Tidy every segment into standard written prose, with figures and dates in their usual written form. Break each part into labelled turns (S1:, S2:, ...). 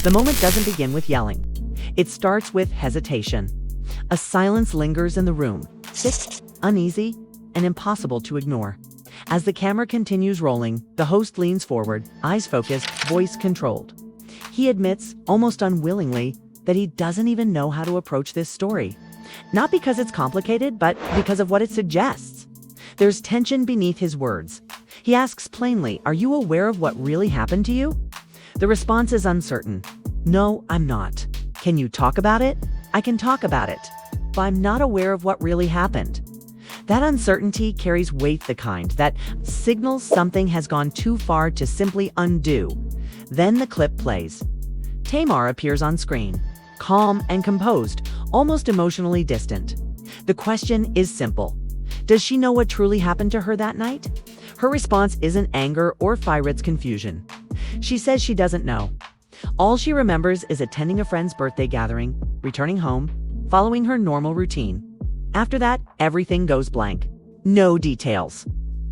S1: The moment doesn't begin with yelling. It starts with hesitation. A silence lingers in the room, thick, uneasy, and impossible to ignore. As the camera continues rolling, the host leans forward, eyes focused, voice controlled. He admits, almost unwillingly, that he doesn't even know how to approach this story. Not because it's complicated, but because of what it suggests. There's tension beneath his words. He asks plainly, "Are you aware of what really happened to you?" The response is uncertain. "No, I'm not." "Can you talk about it?" "I can talk about it, but I'm not aware of what really happened." That uncertainty carries weight, the kind that signals something has gone too far to simply undo. Then the clip plays. Tamar appears on screen, calm and composed, almost emotionally distant. The question is simple. Does she know what truly happened to her that night? Her response isn't anger or Firett's confusion. She says she doesn't know. All she remembers is attending a friend's birthday gathering, returning home, following her normal routine. After that, everything goes blank. No details.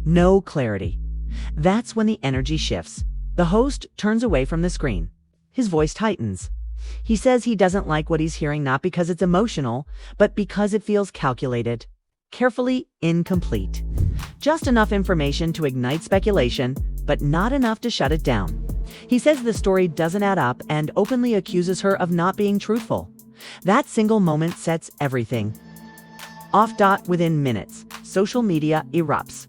S1: No clarity. That's when the energy shifts. The host turns away from the screen. His voice tightens. He says he doesn't like what he's hearing, not because it's emotional, but because it feels calculated, carefully incomplete. Just enough information to ignite speculation, but not enough to shut it down. He says the story doesn't add up and openly accuses her of not being truthful. That single moment sets everything off. Within minutes, social media erupts.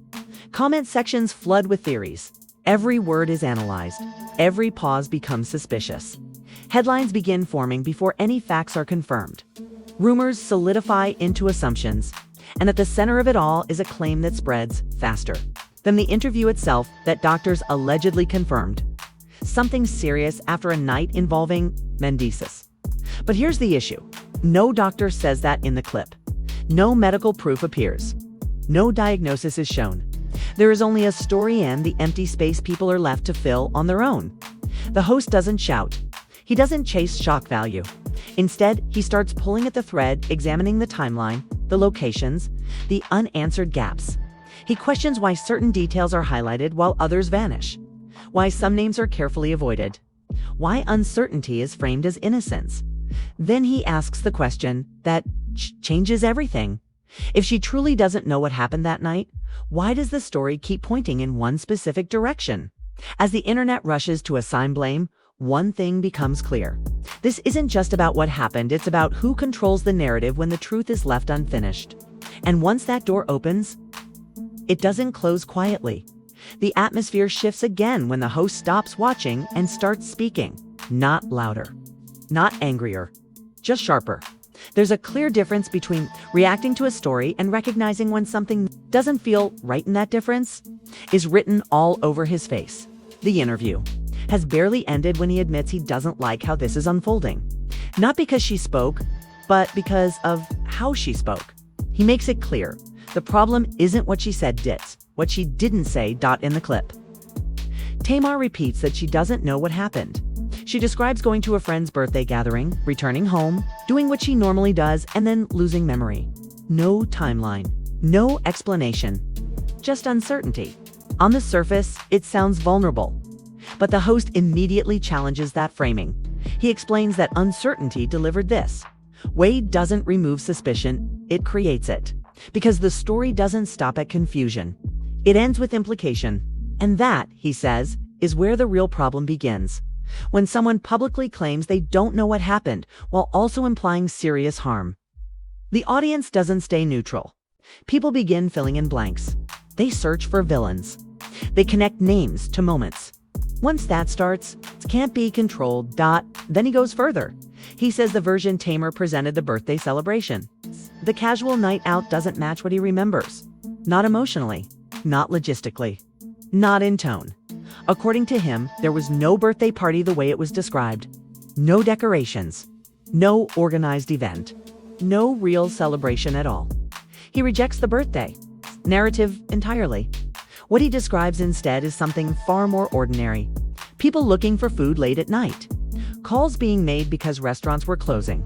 S1: Comment sections flood with theories. Every word is analyzed. Every pause becomes suspicious. Headlines begin forming before any facts are confirmed. Rumors solidify into assumptions. And at the center of it all is a claim that spreads faster than the interview itself that doctors allegedly confirmed. Something serious after a night involving Mendeecees. But here's the issue. No doctor says that in the clip. No medical proof appears. No diagnosis is shown. There is only a story and the empty space people are left to fill on their own. The host doesn't shout. He doesn't chase shock value. Instead, he starts pulling at the thread, examining the timeline, the locations, the unanswered gaps. He questions why certain details are highlighted while others vanish. Why some names are carefully avoided. Why uncertainty is framed as innocence. Then he asks the question that changes everything. If she truly doesn't know what happened that night, why does the story keep pointing in one specific direction? As the internet rushes to assign blame, one thing becomes clear. This isn't just about what happened, it's about who controls the narrative when the truth is left unfinished. And once that door opens, it doesn't close quietly. The atmosphere shifts again when the host stops watching and starts speaking. Not louder, not angrier, just sharper. There's a clear difference between reacting to a story and recognizing when something doesn't feel right, and that difference is written all over his face. The interview has barely ended when he admits he doesn't like how this is unfolding. Not because she spoke, but because of how she spoke. He makes it clear. The problem isn't what she said, it's what she didn't say. In the clip, Tamar repeats that she doesn't know what happened. She describes going to a friend's birthday gathering, returning home, doing what she normally does, and then losing memory. No timeline, no explanation, just uncertainty. On the surface, it sounds vulnerable, but the host immediately challenges that framing. He explains that uncertainty delivered this. Wade doesn't remove suspicion, it creates it. Because the story doesn't stop at confusion. It ends with implication. And that, he says, is where the real problem begins. When someone publicly claims they don't know what happened, while also implying serious harm. The audience doesn't stay neutral. People begin filling in blanks. They search for villains. They connect names to moments. Once that starts, it can't be controlled. Then he goes further. He says the version Tamar presented, the birthday celebration, the casual night out, doesn't match what he remembers. Not emotionally, not logistically, not in tone. According to him, there was no birthday party the way it was described. No decorations, no organized event, no real celebration at all. He rejects the birthday narrative entirely. What he describes instead is something far more ordinary. People looking for food late at night. Calls being made because restaurants were closing.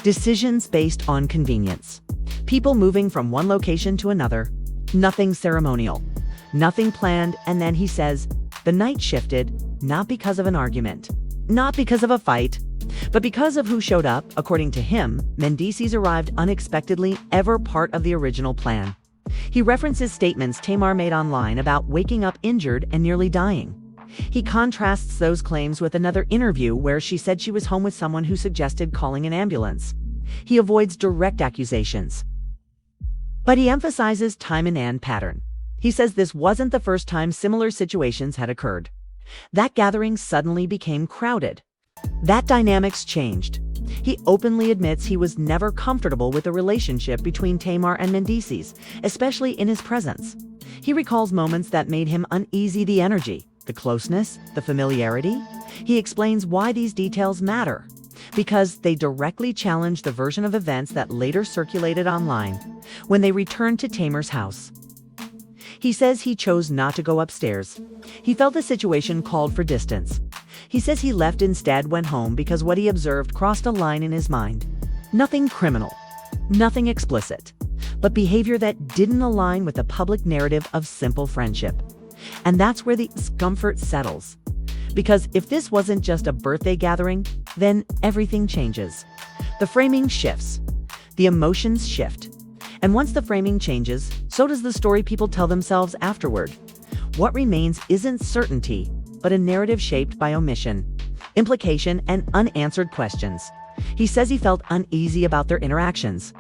S1: Decisions based on convenience. People moving from one location to another. Nothing ceremonial. Nothing planned. And then he says, the night shifted, not because of an argument, not because of a fight, but because of who showed up. According to him, Mendeecees arrived unexpectedly, ever part of the original plan. He references statements Tamar made online about waking up injured and nearly dying. He contrasts those claims with another interview where she said she was home with someone who suggested calling an ambulance. He avoids direct accusations, but he emphasizes time and pattern. He says this wasn't the first time similar situations had occurred. That gathering suddenly became crowded. That dynamics changed. He openly admits he was never comfortable with the relationship between Tamar and Mendeecees, especially in his presence. He recalls moments that made him uneasy: the energy, the closeness, the familiarity. He explains why these details matter, because they directly challenge the version of events that later circulated online when they returned to Tamar's house. He says he chose not to go upstairs. He felt the situation called for distance. He says he left instead, went home, because what he observed crossed a line in his mind. Nothing criminal, nothing explicit, but behavior that didn't align with the public narrative of simple friendship. And that's where the discomfort settles. Because if this wasn't just a birthday gathering, then everything changes. The framing shifts. The emotions shift. And once the framing changes, so does the story people tell themselves afterward. What remains isn't certainty, but a narrative shaped by omission, implication, and unanswered questions. He says he felt uneasy about their interactions,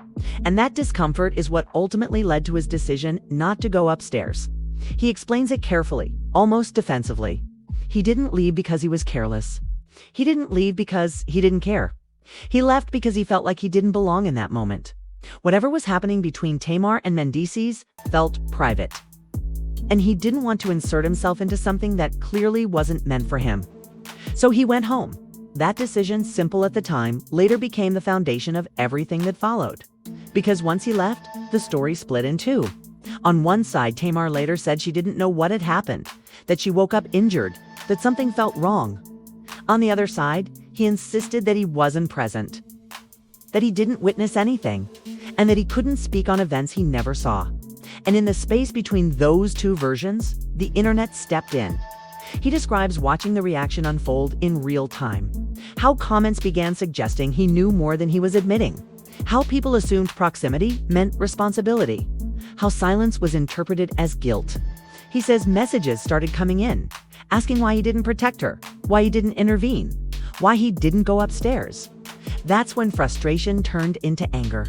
S1: and that discomfort is what ultimately led to his decision not to go upstairs. He explains it carefully, almost defensively. He didn't leave because he was careless. He didn't leave because he didn't care. He left because he felt like he didn't belong in that moment. Whatever was happening between Tamar and Mendeecees felt private, and he didn't want to insert himself into something that clearly wasn't meant for him. So he went home. That decision, simple at the time, later became the foundation of everything that followed. Because once he left, the story split in two. On one side, Tamar later said she didn't know what had happened, that she woke up injured, that something felt wrong. On the other side, he insisted that he wasn't present, that he didn't witness anything, and that he couldn't speak on events he never saw. And in the space between those two versions, the internet stepped in. He describes watching the reaction unfold in real time. How comments began suggesting he knew more than he was admitting. How people assumed proximity meant responsibility. How silence was interpreted as guilt. He says messages started coming in, asking why he didn't protect her, why he didn't intervene, why he didn't go upstairs. That's when frustration turned into anger.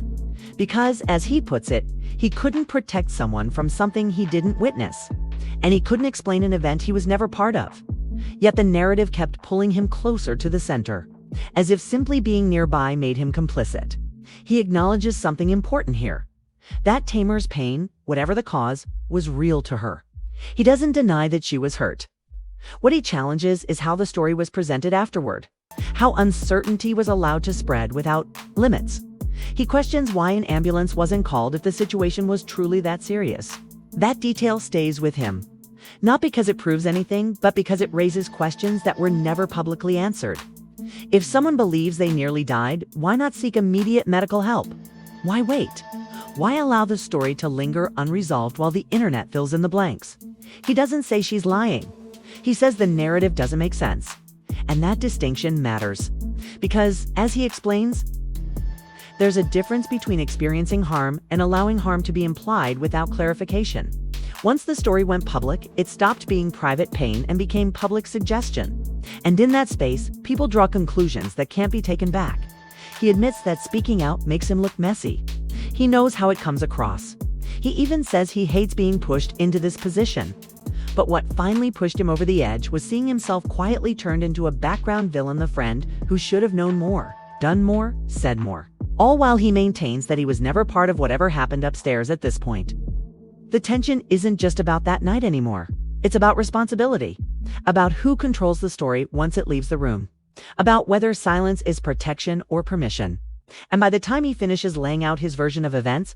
S1: Because, as he puts it, he couldn't protect someone from something he didn't witness, and he couldn't explain an event he was never part of. Yet the narrative kept pulling him closer to the center, as if simply being nearby made him complicit. He acknowledges something important here: that Tamar's pain, whatever the cause, was real to her. He doesn't deny that she was hurt. What he challenges is how the story was presented afterward, how uncertainty was allowed to spread without limits. He questions why an ambulance wasn't called if the situation was truly that serious. That detail stays with him, not because it proves anything, but because it raises questions that were never publicly answered. If someone believes they nearly died, why not seek immediate medical help? Why wait? Why allow the story to linger unresolved while the internet fills in the blanks? He doesn't say she's lying. He says the narrative doesn't make sense. And that distinction matters. Because, as he explains, there's a difference between experiencing harm and allowing harm to be implied without clarification. Once the story went public, it stopped being private pain and became public suggestion. And in that space, people draw conclusions that can't be taken back. He admits that speaking out makes him look messy. He knows how it comes across. He even says he hates being pushed into this position. But what finally pushed him over the edge was seeing himself quietly turned into a background villain, the friend who should have known more, done more, said more. All while he maintains that he was never part of whatever happened upstairs at this point. The tension isn't just about that night anymore. It's about responsibility, about who controls the story once it leaves the room, about whether silence is protection or permission. And by the time he finishes laying out his version of events,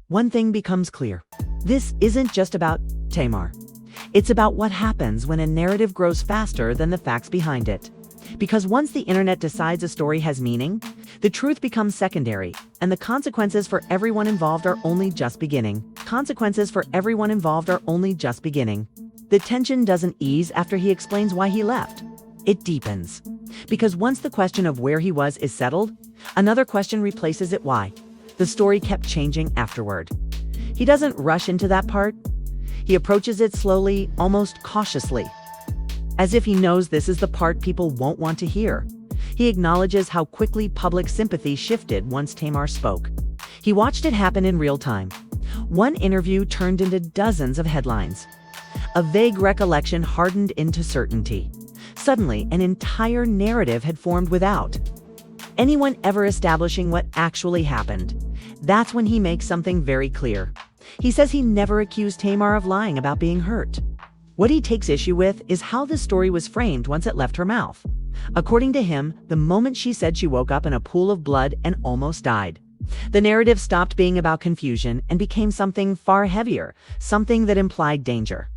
S1: one thing becomes clear. This isn't just about Tamar. It's about what happens when a narrative grows faster than the facts behind it. Because once the internet decides a story has meaning, the truth becomes secondary, and the consequences for everyone involved are only just beginning. Consequences for everyone involved are only just beginning. The tension doesn't ease after he explains why he left. It deepens. Because once the question of where he was is settled, another question replaces it: why. The story kept changing afterward. He doesn't rush into that part. He approaches it slowly, almost cautiously, as if he knows this is the part people won't want to hear. He acknowledges how quickly public sympathy shifted once Tamar spoke. He watched it happen in real time. One interview turned into dozens of headlines. A vague recollection hardened into certainty. Suddenly, an entire narrative had formed without anyone ever establishing what actually happened. That's when he makes something very clear. He says he never accused Tamar of lying about being hurt. What he takes issue with is how the story was framed once it left her mouth. According to him, the moment she said she woke up in a pool of blood and almost died, the narrative stopped being about confusion and became something far heavier, something that implied danger,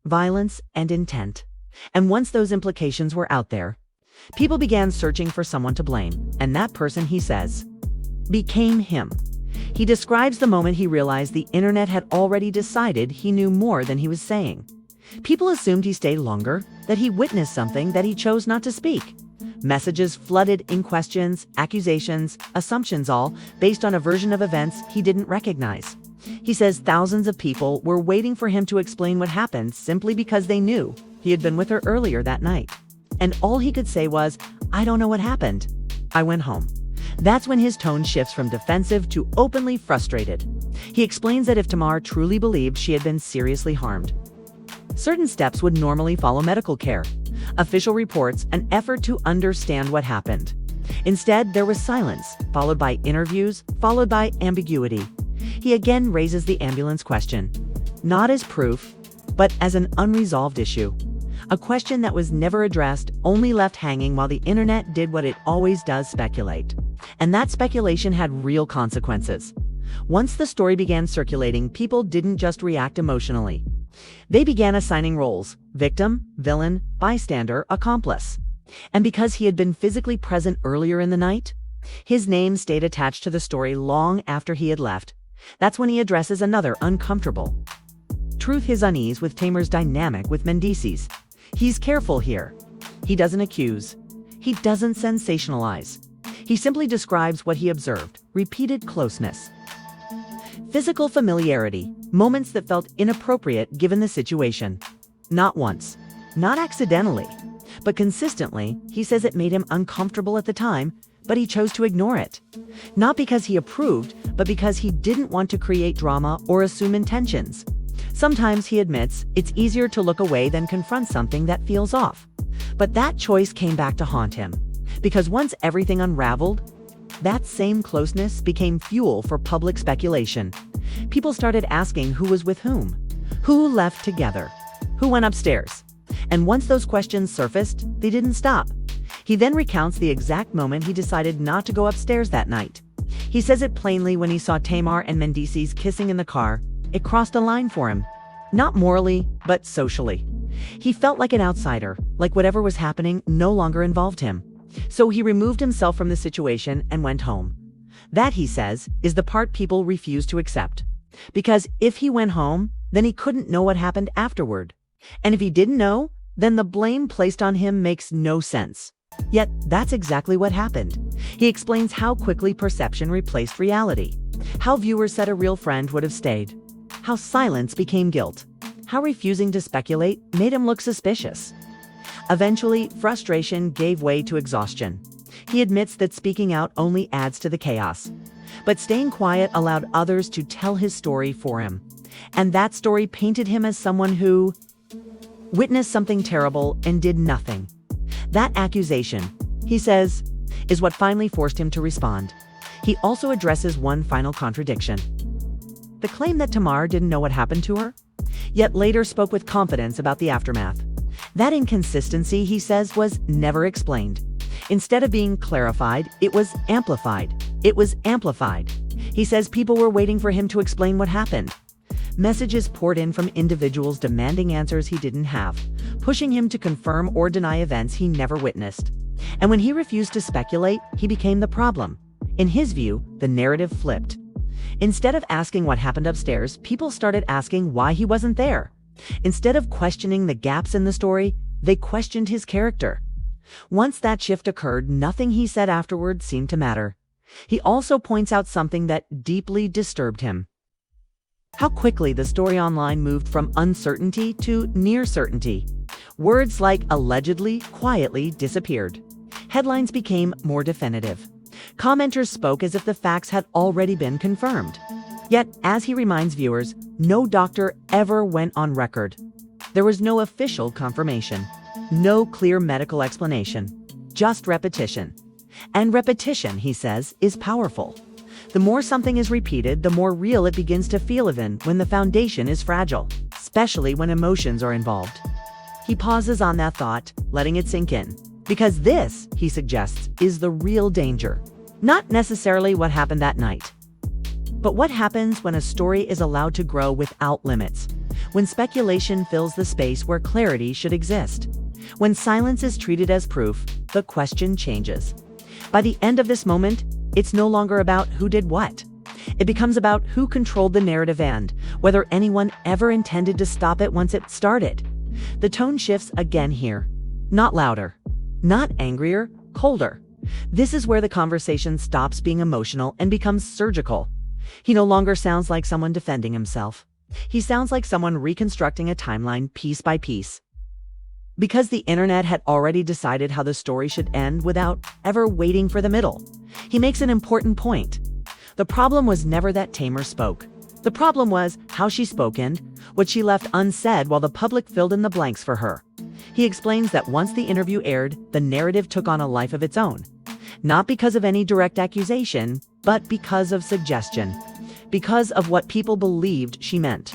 S1: violence, and intent. And once those implications were out there, people began searching for someone to blame, and that person, he says, became him. He describes the moment he realized the internet had already decided he knew more than he was saying. People assumed he stayed longer, that he witnessed something that he chose not to speak. Messages flooded in, questions, accusations, assumptions, all based on a version of events he didn't recognize. He says thousands of people were waiting for him to explain what happened simply because they knew he had been with her earlier that night. And all he could say was, "I don't know what happened. I went home." That's when his tone shifts from defensive to openly frustrated. He explains that if Tamar truly believed she had been seriously harmed, certain steps would normally follow: medical care, official reports, an effort to understand what happened. Instead, there was silence, followed by interviews, followed by ambiguity. He again raises the ambulance question, not as proof, but as an unresolved issue. A question that was never addressed, only left hanging while the internet did what it always does: speculate. And that speculation had real consequences. Once the story began circulating, people didn't just react emotionally. They began assigning roles: victim, villain, bystander, accomplice. And because he had been physically present earlier in the night, his name stayed attached to the story long after he had left. That's when he addresses another uncomfortable truth: his unease with Tamar's dynamic with Mendeecees. He's careful here. He doesn't accuse. He doesn't sensationalize. He simply describes what he observed: repeated closeness, physical familiarity, moments that felt inappropriate given the situation. Not once, not accidentally, but consistently. He says it made him uncomfortable at the time, but he chose to ignore it. Not because he approved, but because he didn't want to create drama or assume intentions. Sometimes, he admits, it's easier to look away than confront something that feels off. But that choice came back to haunt him, because once everything unraveled, that same closeness became fuel for public speculation. People started asking who was with whom, who left together, who went upstairs. And once those questions surfaced, they didn't stop. He then recounts the exact moment he decided not to go upstairs that night. He says it plainly: when he saw Tamar and Mendeecees kissing in the car, it crossed a line for him. Not morally, but socially. He felt like an outsider, like whatever was happening no longer involved him. So he removed himself from the situation and went home. That, he says, is the part people refuse to accept. Because if he went home, then he couldn't know what happened afterward. And if he didn't know, then the blame placed on him makes no sense. Yet that's exactly what happened. He explains how quickly perception replaced reality, how viewers said a real friend would have stayed, how silence became guilt, how refusing to speculate made him look suspicious. Eventually, frustration gave way to exhaustion. He admits that speaking out only adds to the chaos, but staying quiet allowed others to tell his story for him. And that story painted him as someone who witnessed something terrible and did nothing. That accusation, he says, is what finally forced him to respond. He also addresses one final contradiction: the claim that Tamar didn't know what happened to her, yet later spoke with confidence about the aftermath. That inconsistency, he says, was never explained. Instead of being clarified, it was amplified. It was amplified. He says people were waiting for him to explain what happened. Messages poured in from individuals demanding answers he didn't have, pushing him to confirm or deny events he never witnessed. And when he refused to speculate, he became the problem. In his view, the narrative flipped. Instead of asking what happened upstairs, people started asking why he wasn't there. Instead of questioning the gaps in the story, they questioned his character. Once that shift occurred, nothing he said afterward seemed to matter. He also points out something that deeply disturbed him: how quickly the story online moved from uncertainty to near certainty. Words like allegedly quietly disappeared. Headlines became more definitive. Commenters spoke as if the facts had already been confirmed. Yet, as he reminds viewers, no doctor ever went on record. There was no official confirmation, no clear medical explanation, just repetition. And repetition, he says, is powerful. The more something is repeated, the more real it begins to feel, even when the foundation is fragile, especially when emotions are involved. He pauses on that thought, letting it sink in. Because this, he suggests, is the real danger. Not necessarily what happened that night, but what happens when a story is allowed to grow without limits, when speculation fills the space where clarity should exist. When silence is treated as proof, the question changes. By the end of this moment, it's no longer about who did what. It becomes about who controlled the narrative and whether anyone ever intended to stop it once it started. The tone shifts again here. Not louder, not angrier, colder. This is where the conversation stops being emotional and becomes surgical. He no longer sounds like someone defending himself. He sounds like someone reconstructing a timeline piece by piece. Because the internet had already decided how the story should end without ever waiting for the middle. He makes an important point. The problem was never that Tamar spoke. The problem was how she spoke and what she left unsaid while the public filled in the blanks for her. He explains that once the interview aired, the narrative took on a life of its own. Not because of any direct accusation, but because of suggestion. Because of what people believed she meant.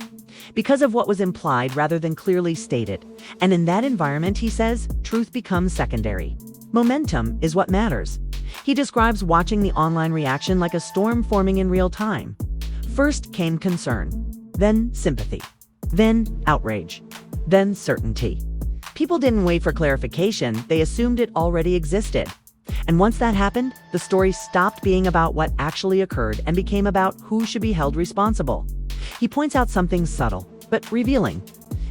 S1: Because of what was implied rather than clearly stated. And in that environment, he says, truth becomes secondary. Momentum is what matters. He describes watching the online reaction like a storm forming in real time. First came concern, then sympathy, then outrage, then certainty. People didn't wait for clarification, they assumed it already existed. And once that happened, the story stopped being about what actually occurred and became about who should be held responsible. He points out something subtle, but revealing.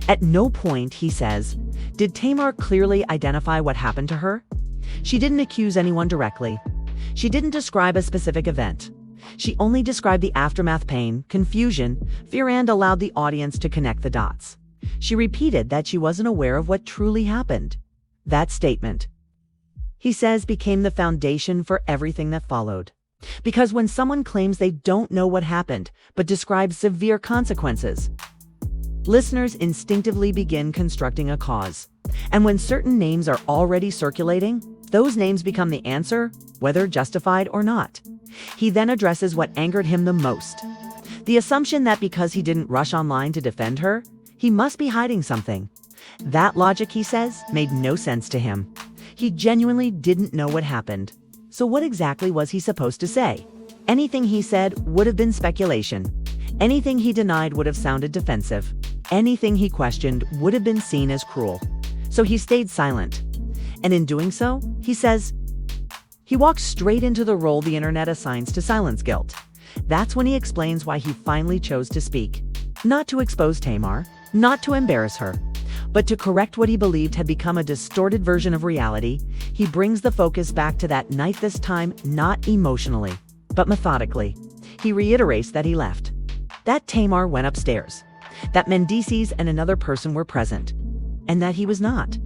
S1: At no point, he says, did Tamar clearly identify what happened to her. She didn't accuse anyone directly. She didn't describe a specific event. She only described the aftermath: pain, confusion, fear, and allowed the audience to connect the dots. She repeated that she wasn't aware of what truly happened. That statement, he says, became the foundation for everything that followed. Because when someone claims they don't know what happened, but describes severe consequences, listeners instinctively begin constructing a cause. And when certain names are already circulating, those names become the answer, whether justified or not. He then addresses what angered him the most. The assumption that because he didn't rush online to defend her, he must be hiding something. That logic, he says, made no sense to him. He genuinely didn't know what happened. So what exactly was he supposed to say? Anything he said would have been speculation. Anything he denied would have sounded defensive. Anything he questioned would have been seen as cruel. So he stayed silent. And in doing so, he says, he walks straight into the role the internet assigns to silence guilt. That's when he explains why he finally chose to speak. Not to expose Tamar, not to embarrass her, but to correct what he believed had become a distorted version of reality. He brings the focus back to that night, this time not emotionally, but methodically. He reiterates that he left, that Tamar went upstairs, that Mendeecees and another person were present, and that he was not.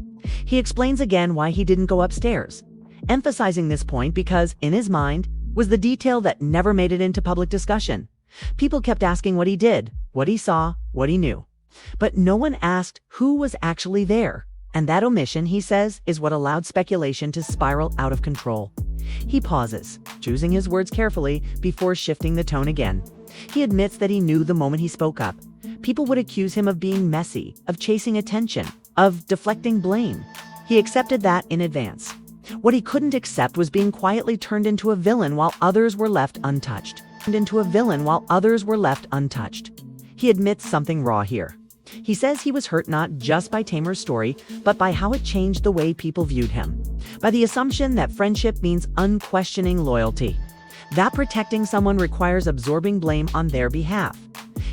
S1: He explains again why he didn't go upstairs, emphasizing this point because, in his mind, was the detail that never made it into public discussion. People kept asking what he did, what he saw, what he knew. But no one asked who was actually there. And that omission, he says, is what allowed speculation to spiral out of control. He pauses, choosing his words carefully before shifting the tone again. He admits that he knew the moment he spoke up, people would accuse him of being messy, of chasing attention, of deflecting blame. He accepted that in advance. What he couldn't accept was being quietly turned into a villain while others were left untouched. He admits something raw here. He says he was hurt not just by Tamar's story, but by how it changed the way people viewed him. By the assumption that friendship means unquestioning loyalty. That protecting someone requires absorbing blame on their behalf.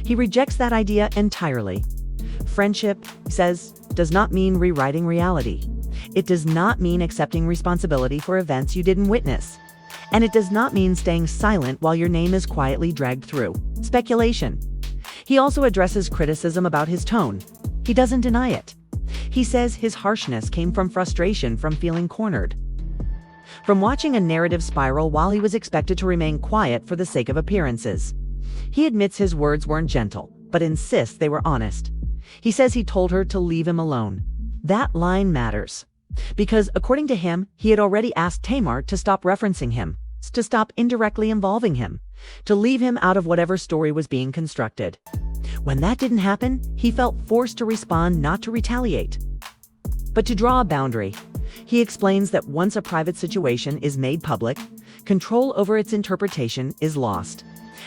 S1: He rejects that idea entirely. Friendship, he says, does not mean rewriting reality. It does not mean accepting responsibility for events you didn't witness. And it does not mean staying silent while your name is quietly dragged through speculation. He also addresses criticism about his tone. He doesn't deny it. He says his harshness came from frustration from feeling cornered, from watching a narrative spiral while he was expected to remain quiet for the sake of appearances. He admits his words weren't gentle, but insists they were honest. He says he told her to leave him alone. That line matters, because according to him, he had already asked Tamar to stop referencing him, to stop indirectly involving him, to leave him out of whatever story was being constructed. When that didn't happen, he felt forced to respond, not to retaliate, but to draw a boundary. He explains that once a private situation is made public, control over its interpretation is lost.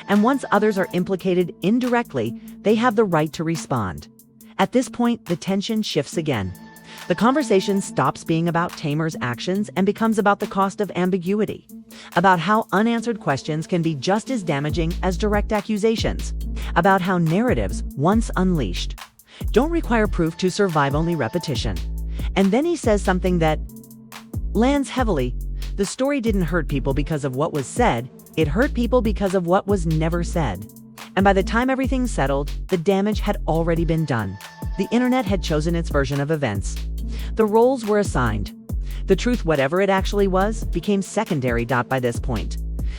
S1: And once others are implicated indirectly, they have the right to respond. At this point, the tension shifts again. The conversation stops being about Tamar's actions and becomes about the cost of ambiguity, about how unanswered questions can be just as damaging as direct accusations, about how narratives, once unleashed, don't require proof to survive, only repetition. And then he says something that lands heavily. The story didn't hurt people because of what was said, it hurt people because of what was never said. And by the time everything settled, the damage had already been done. The internet had chosen its version of events. The roles were assigned. The truth, whatever it actually was, became secondary. By this point,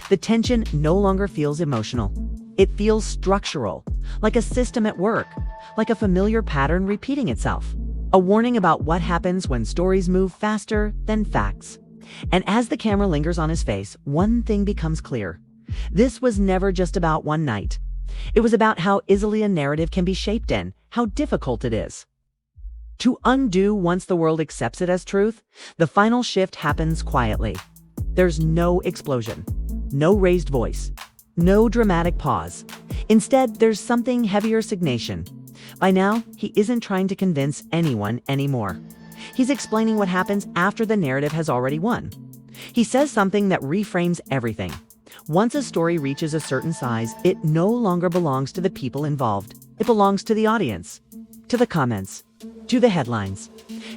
S1: the tension no longer feels emotional. It feels structural, like a system at work, like a familiar pattern repeating itself. A warning about what happens when stories move faster than facts. And as the camera lingers on his face, one thing becomes clear. This was never just about one night. It was about how easily a narrative can be shaped and how difficult it is to undo once the world accepts it as truth. The final shift happens quietly. There's no explosion, no raised voice, no dramatic pause. Instead, there's something heavier: stagnation. By now, he isn't trying to convince anyone anymore. He's explaining what happens after the narrative has already won. He says something that reframes everything. Once a story reaches a certain size, it no longer belongs to the people involved. It belongs to the audience, to the comments, to the headlines,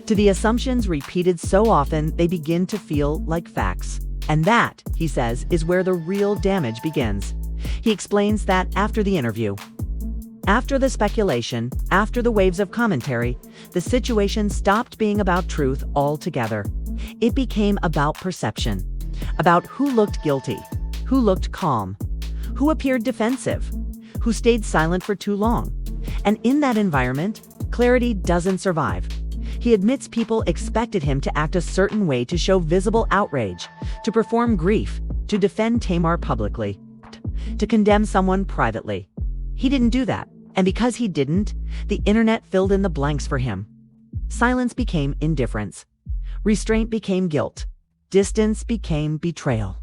S1: to the assumptions repeated so often they begin to feel like facts. And that, he says, is where the real damage begins. He explains that after the interview, after the speculation, after the waves of commentary, the situation stopped being about truth altogether. It became about perception, about who looked guilty, who looked calm, who appeared defensive, who stayed silent for too long. And in that environment, clarity doesn't survive. He admits people expected him to act a certain way, to show visible outrage, to perform grief, to defend Tamar publicly, to condemn someone privately. He didn't do that. And because he didn't, the internet filled in the blanks for him. Silence became indifference. Restraint became guilt. Distance became betrayal.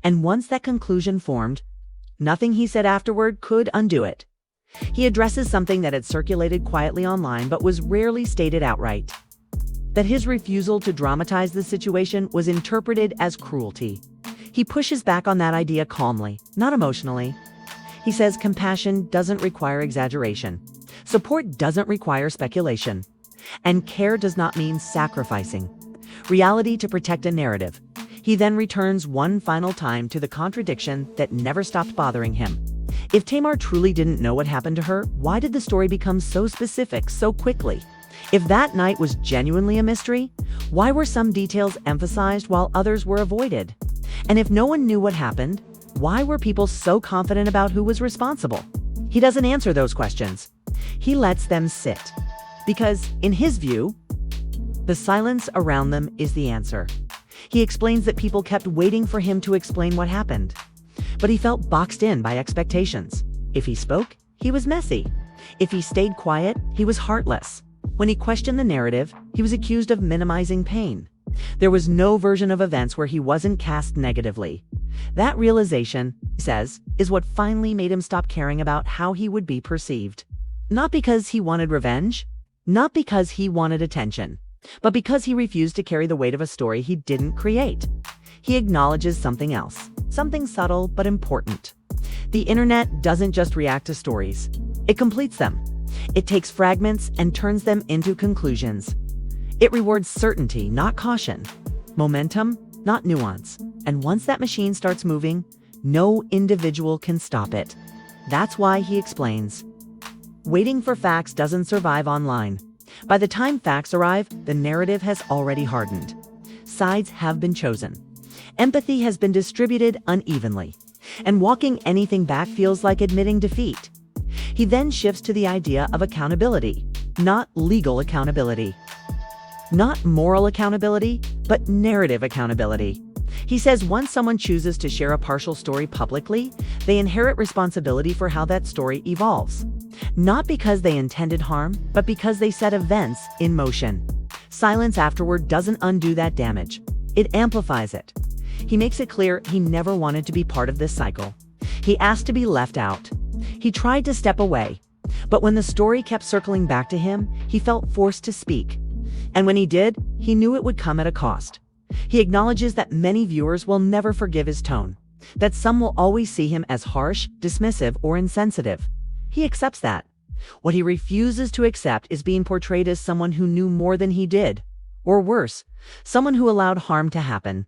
S1: And once that conclusion formed, nothing he said afterward could undo it. He addresses something that had circulated quietly online but was rarely stated outright: that his refusal to dramatize the situation was interpreted as cruelty. He pushes back on that idea calmly, not emotionally. He says compassion doesn't require exaggeration, support doesn't require speculation, and care does not mean sacrificing reality to protect a narrative. He then returns one final time to the contradiction that never stopped bothering him. If Tamar truly didn't know what happened to her, why did the story become so specific so quickly? If that night was genuinely a mystery, why were some details emphasized while others were avoided? And if no one knew what happened, why were people so confident about who was responsible? He doesn't answer those questions. He lets them sit. Because, in his view, the silence around them is the answer. He explains that people kept waiting for him to explain what happened. But he felt boxed in by expectations. If he spoke, he was messy. If he stayed quiet, he was heartless. When he questioned the narrative, he was accused of minimizing pain. There was no version of events where he wasn't cast negatively. That realization, he says, is what finally made him stop caring about how he would be perceived. Not because he wanted revenge, not because he wanted attention, but because he refused to carry the weight of a story he didn't create. He acknowledges something else, something subtle but important. The internet doesn't just react to stories, it completes them. It takes fragments and turns them into conclusions. It rewards certainty, not caution. Momentum, not nuance. And once that machine starts moving, no individual can stop it. That's why he explains. Waiting for facts doesn't survive online. By the time facts arrive, the narrative has already hardened. Sides have been chosen. Empathy has been distributed unevenly. And walking anything back feels like admitting defeat. He then shifts to the idea of accountability, not legal accountability. Not moral accountability, but narrative accountability. He says once someone chooses to share a partial story publicly, they inherit responsibility for how that story evolves. Not because they intended harm, but because they set events in motion. Silence afterward doesn't undo that damage. It amplifies it. He makes it clear he never wanted to be part of this cycle. He asked to be left out. He tried to step away. But when the story kept circling back to him, he felt forced to speak. And when he did, he knew it would come at a cost. He acknowledges that many viewers will never forgive his tone, that some will always see him as harsh, dismissive, or insensitive. He accepts that. What he refuses to accept is being portrayed as someone who knew more than he did. Or worse, someone who allowed harm to happen.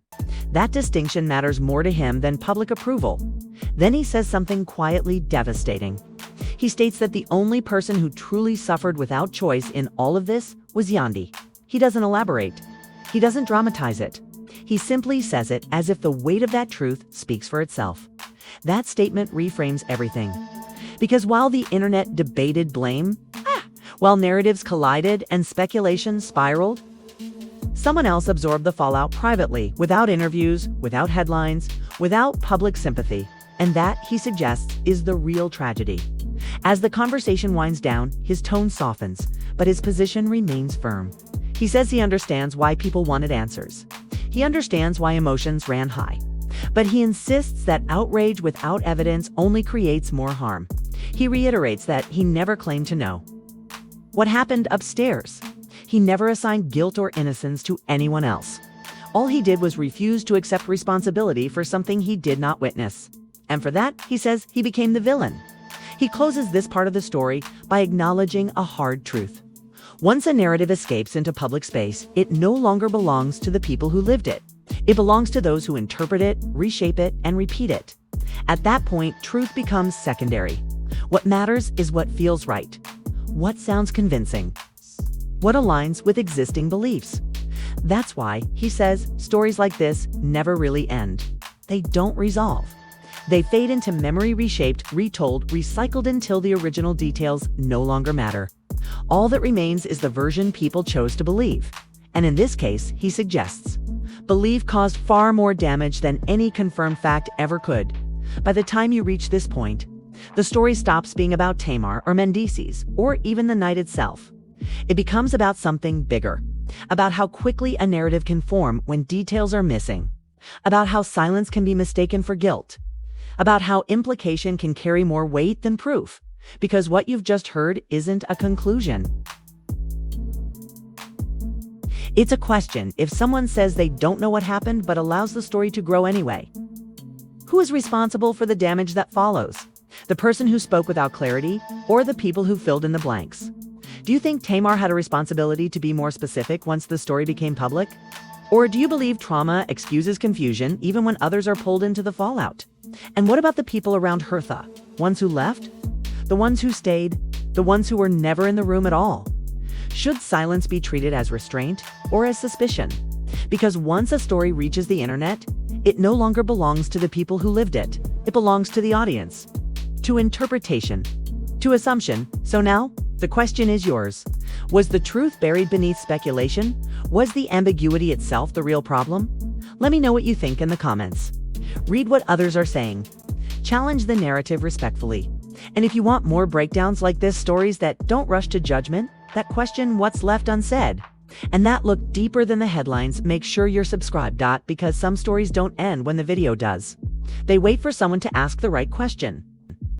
S1: That distinction matters more to him than public approval. Then he says something quietly devastating. He states that the only person who truly suffered without choice in all of this was Yandi. He doesn't elaborate. He doesn't dramatize it. He simply says it as if the weight of that truth speaks for itself. That statement reframes everything. Because while the internet debated blame, while narratives collided and speculation spiraled, someone else absorbed the fallout privately, without interviews, without headlines, without public sympathy. And that, he suggests, is the real tragedy. As the conversation winds down, his tone softens, but his position remains firm. He says he understands why people wanted answers. He understands why emotions ran high. But he insists that outrage without evidence only creates more harm. He reiterates that he never claimed to know what happened upstairs. He never assigned guilt or innocence to anyone else. All he did was refuse to accept responsibility for something he did not witness. And for that, he says, he became the villain. He closes this part of the story by acknowledging a hard truth. Once a narrative escapes into public space, it no longer belongs to the people who lived it. It belongs to those who interpret it, reshape it, and repeat it. At that point, truth becomes secondary. What matters is what feels right. What sounds convincing? What aligns with existing beliefs? That's why, he says, stories like this never really end. They don't resolve. They fade into memory, reshaped, retold, recycled until the original details no longer matter. All that remains is the version people chose to believe. And in this case, he suggests, belief caused far more damage than any confirmed fact ever could. By the time you reach this point, the story stops being about Tamar or Mendeecees, or even the night itself. It becomes about something bigger, about how quickly a narrative can form when details are missing, about how silence can be mistaken for guilt, about how implication can carry more weight than proof, because what you've just heard isn't a conclusion. It's a question if someone says they don't know what happened but allows the story to grow anyway. Who is responsible for the damage that follows? The person who spoke without clarity, or the people who filled in the blanks? Do you think Tamar had a responsibility to be more specific once the story became public? Or do you believe trauma excuses confusion even when others are pulled into the fallout? And what about the people around Hertha? Ones who left? The ones who stayed? The ones who were never in the room at all? Should silence be treated as restraint or as suspicion? Because once a story reaches the internet, it no longer belongs to the people who lived it. It belongs to the audience, to interpretation, to assumption. So now, the question is yours. Was the truth buried beneath speculation? Was the ambiguity itself the real problem? Let me know what you think in the comments. Read what others are saying. Challenge the narrative respectfully. And if you want more breakdowns like this, stories that don't rush to judgment, that question what's left unsaid, and that look deeper than the headlines, make sure you're subscribed. Because some stories don't end when the video does. They wait for someone to ask the right question.